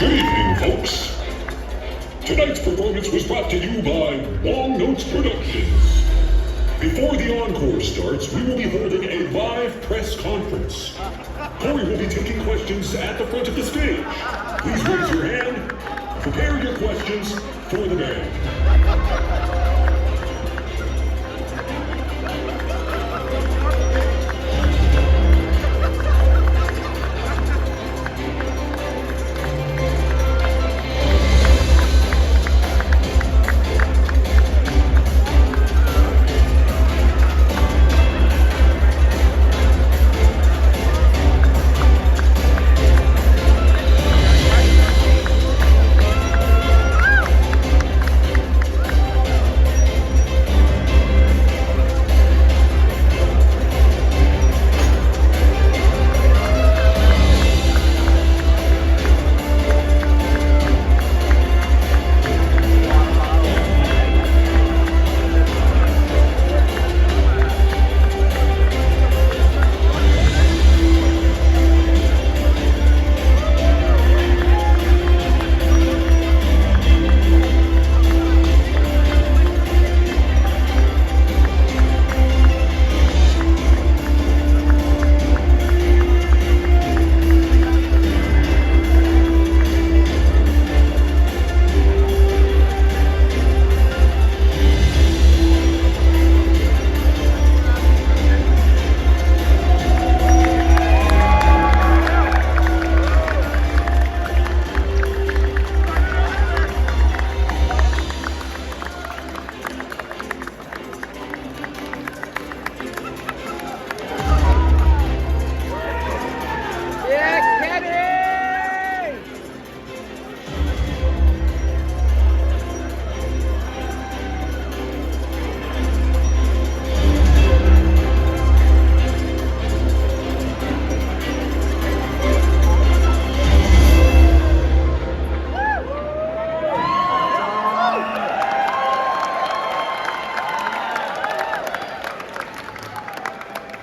Good evening, folks. Tonight's performance was brought to you by Wong Productions. Before the encore starts, we will be holding a live press conference. Cory will be taking questions at the front of the stage. Please raise your hand. Prepare your questions for the band.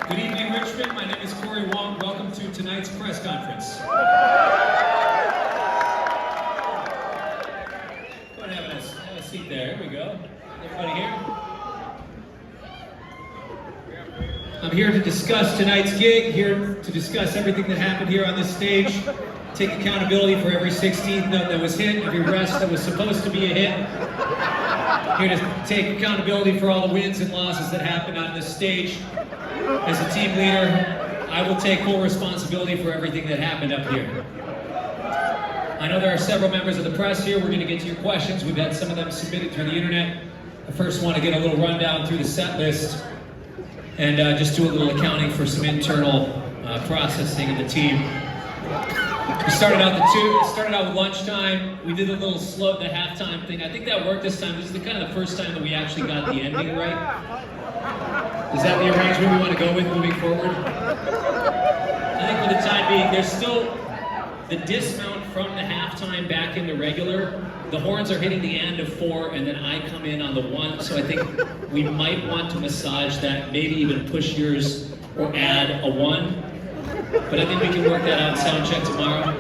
Good evening, Richmond. My name is Cory Wong. Welcome to tonight's press conference. Go ahead, have a seat there. Here we go. Everybody here? I'm here to discuss tonight's gig, here to discuss everything that happened here on this stage, take accountability for every 16th note that was hit, every rest that was supposed to be a hit. Here to take accountability for all the wins and losses that happened on this stage. As a team leader, I will take full responsibility for everything that happened up here. I know there are several members of the press here. We're going to get to your questions. We've had some of them submitted through the internet. I first want to get a little rundown through the set list and just do a little accounting for some internal processing of the team. We started out with lunchtime. We did a little slow, the halftime thing. I think that worked this time. This is the kind of the first time that we actually got the ending right. Is that the arrangement we want to go with moving forward? I think for the time being, there's still the dismount from the halftime back into regular. The horns are hitting the end of 4, and then I come in on the 1. So I think we might want to massage that, maybe even push yours or add a 1. But I think we can work that out in sound check tomorrow.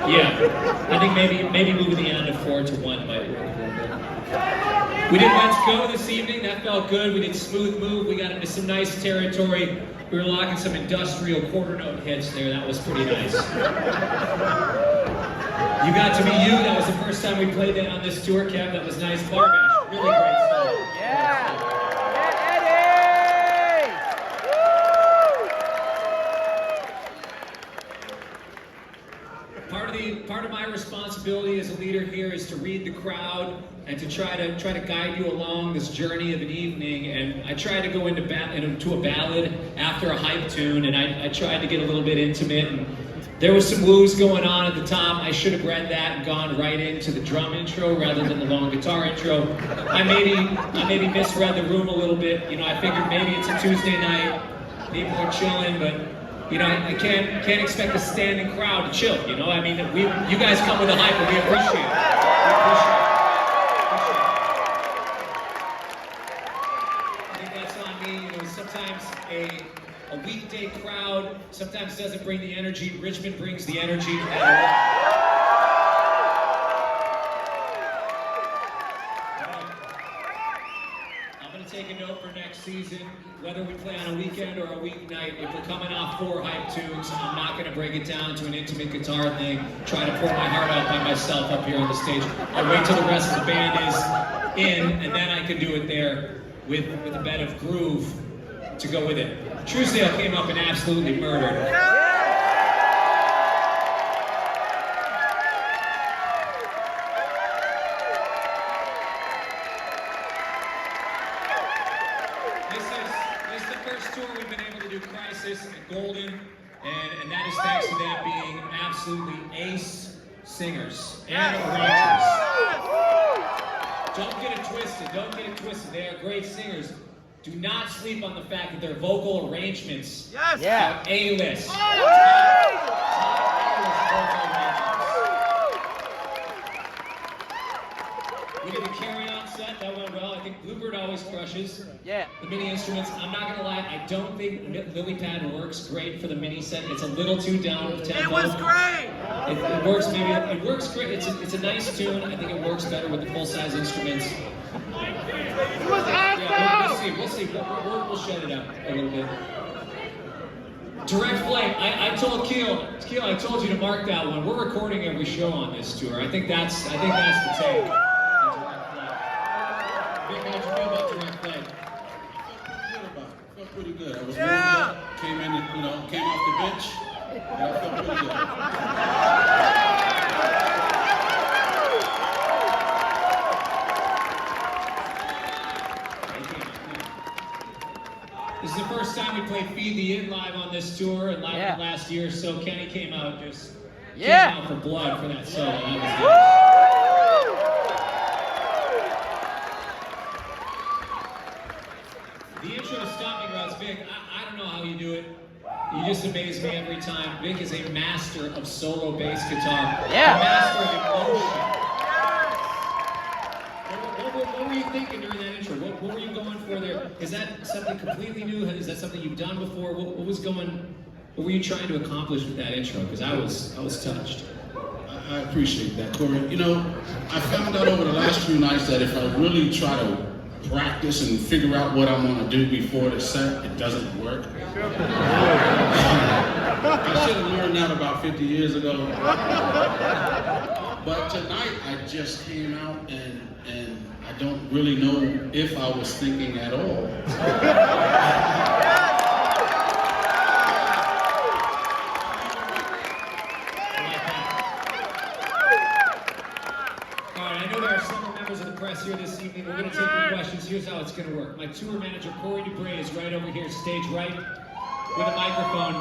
Yeah, I think maybe moving the end of 4 to 1 might work a little bit. We did Let's Go this evening. That felt good. We did Smooth Move. We got into some nice territory. We were locking some industrial quarter note hits there. That was pretty nice. You Got to Be You. That was the first time we played that on this tour, Kev. That was nice. Barbash. Really great song. Yeah. Part of my responsibility as a leader here is to read the crowd and to try to guide you along this journey of an evening. And I tried to go into a ballad after a hype tune, and I tried to get a little bit intimate. And there was some woos going on at the top. I should have read that and gone right into the drum intro rather than the long guitar intro. I maybe misread the room a little bit. You know, I figured maybe it's a Tuesday night, people are chilling, but you know, I can't expect a standing crowd to chill, you know? I mean, you guys come with a hype, and we appreciate it. I think that's on me. You know, sometimes a weekday crowd sometimes doesn't bring the energy. Richmond brings the energy. season, whether we play on a weekend or a weeknight, if we're coming off 4 hype tunes, I'm not going to break it down to an intimate guitar thing, try to pour my heart out by myself up here on the stage. I wait till the rest of the band is in, and then I can do it there with a bed of groove to go with it. Truesdale came up and absolutely murdered. This is the first tour we've been able to do Crisis and Golden, and that is thanks to them being absolutely ace singers and arrangers. Don't get it twisted, they are great singers. Do not sleep on the fact that their vocal arrangements are A-list. We did the carry-on set, that went well. I think Bluebird always crushes. Yeah. The mini instruments, I'm not gonna lie, I don't think Lily Pad works great for the mini set. It's a little too down tempo. It was great! It works it works great. It's a nice tune. I think it works better with the full-size instruments. It was awesome! Yeah, we'll see. We'll shut it up a little bit. Direct Flame. I told Keel, I told you to mark that one. We're recording every show on this tour. I think that's the take. Vic, how'd you feel about Direct Flame? I felt pretty good. I was warmed up, came in, came off the bench. And I felt pretty good. This is the first time we played Feed the Inn live on this tour, and live from last year, so Kenny came out came out for blood for that solo. That was nice. The intro to Stomping Grounds, Vic, I don't know how you do it. You just amaze me every time. Vic is a master of solo bass guitar. Yeah. A master of emotion. What were you thinking during that intro? What were you going for there? Is that something completely new? Is that something you've done before? What were you trying to accomplish with that intro? Because I was touched. I appreciate that, Cory. I found out over the last few nights that if I really try to practice and figure out what I'm going to do before the set, it doesn't work. I should have learned that about 50 years ago. But tonight I just came out and I don't really know if I was thinking at all. Here this evening. We're going to take your questions. Here's how it's going to work. My tour manager, Cory is right over here, stage right, with a microphone.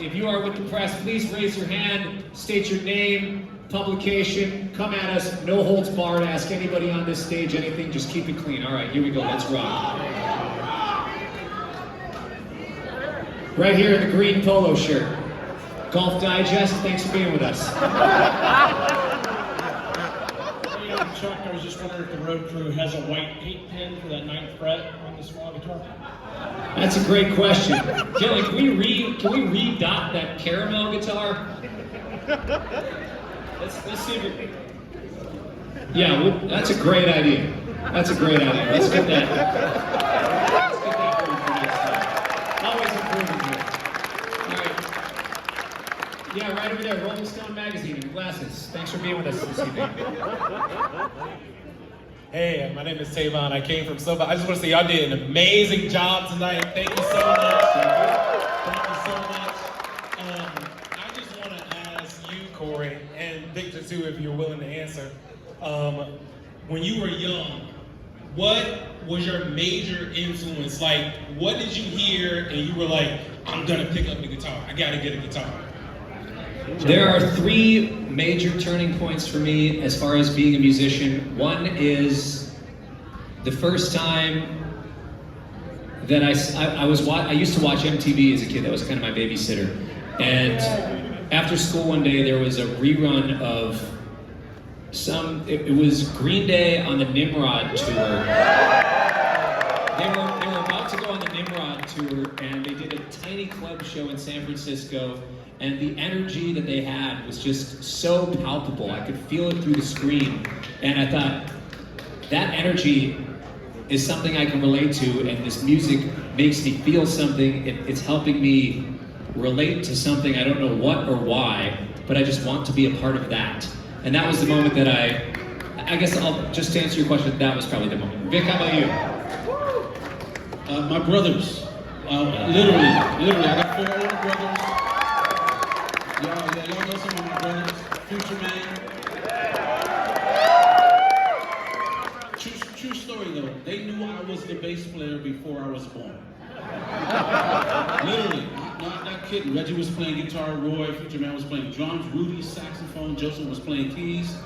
If you are with the press, please raise your hand, state your name, publication, come at us, no holds barred, ask anybody on this stage anything, just keep it clean. All right, here we go, let's rock. Right here in the green polo shirt. Golf Digest, thanks for being with us. Chuck, I was just wondering if the road crew has a white paint pen for that 9th fret on the small guitar. That's a great question. Kelly, can we redot that caramel guitar? Let's see if it... Yeah, that's a great idea. Let's get that. Let's get that going for next time. Always improving here. All right. Yeah, right over there, Rolling Stone Magazine and glasses. Thanks for being with us this evening. Hey, my name is Tavon. I came from Silva. I just want to say y'all did an amazing job tonight. Thank you so much. Thank you so much. I just want to ask you, Cory, and Victor too, if you're willing to answer. When you were young, what was your major influence? Like, what did you hear and you were like, I'm gonna pick up the guitar. I gotta get a guitar. There are 3 major turning points for me as far as being a musician. One is the first time that I used to watch MTV as a kid. That was kind of my babysitter. And after school one day, there was a rerun of it was Green Day on the Nimrod tour. They were about to go on the Nimrod tour, and they did a tiny club show in San Francisco, and the energy that they had was just so palpable. I could feel it through the screen, and I thought, that energy is something I can relate to, and this music makes me feel something. It's helping me relate to something. I don't know what or why, but I just want to be a part of that. And that was the moment that I guess I'll just to answer your question, that was probably the moment. Vic, how about you? My brothers. Literally, I got 4 older brothers. Y'all know some of my brothers. Future Man. True story though. They knew I was the bass player before I was born. Literally, not kidding. Reggie was playing guitar, Roy, Future Man was playing drums, Rudy saxophone, Joseph was playing keys.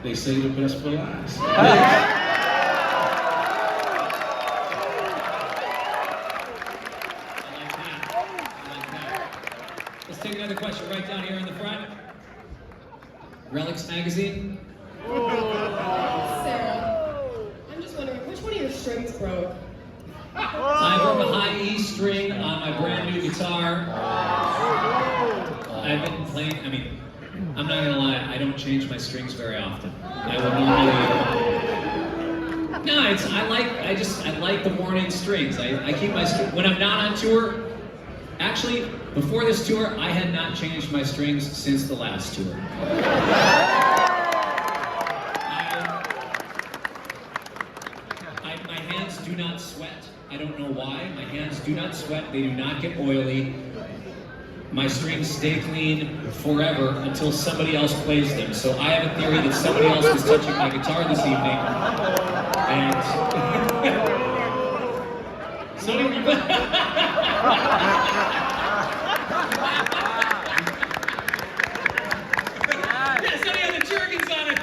They say the best for last. Let's take another question right down here in the front. Relics Magazine. Sarah, I'm just wondering, which one of your strings broke? I broke a high E string on my brand new guitar. I've been playing, I'm not gonna lie, I don't change my strings very often. I would normally... No, I like the worn-in strings. I keep my strings, when I'm not on tour, actually, before this tour, I had not changed my strings since the last tour. My hands do not sweat. I don't know why. My hands do not sweat. They do not get oily. My strings stay clean forever until somebody else plays them. So I have a theory that somebody else was touching my guitar this evening. And... somebody had the jerkins on it.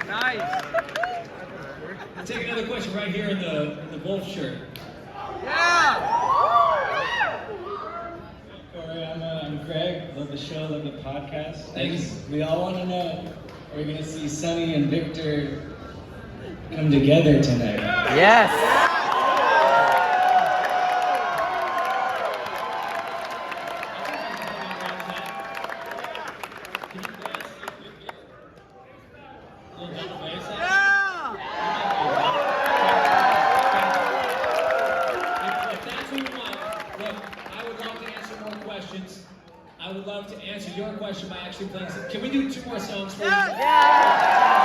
Nice. I'll take another question right here in the Wolf shirt. Yeah. Cory, I'm Greg. Love the show, love the podcast. Thanks. We all want to know, are we going to see Sonny and Victor come together tonight? Yes. I would love to answer your question by actually playing some. Can we do 2 more songs for you? Yeah.